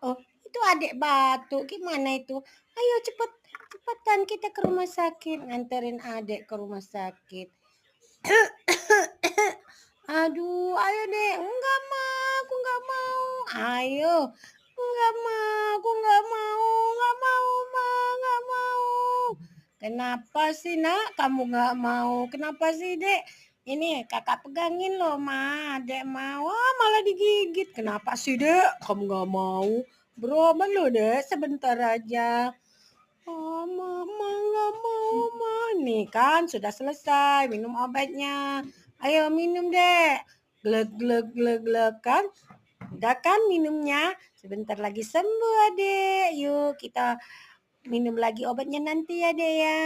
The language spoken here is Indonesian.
Oh, itu adik batuk, gimana itu? Ayo cepet, cepetan kita ke rumah sakit, nganterin adik ke rumah sakit. Aduh, ayo deh. Enggak mau, aku nggak mau. Ayo. Enggak mau, aku nggak mau, nggak mau, ma, nggak mau. Kenapa sih, nak? Kamu nggak mau? Kenapa sih, dek? Ini kakak pegangin loh, ma. Dek mau, malah digigit. Kenapa sih, dek? Kamu nggak mau? Berobat loh, dek. Sebentar aja. Oh, mama nggak mau, ma. Nih kan, sudah selesai minum obatnya. Ayo minum, dek. Glek, glek, glek, glek kan. Udah kan minumnya? Sebentar lagi sembuh, adek. Yuk kita minum lagi obatnya nanti ya, dek ya.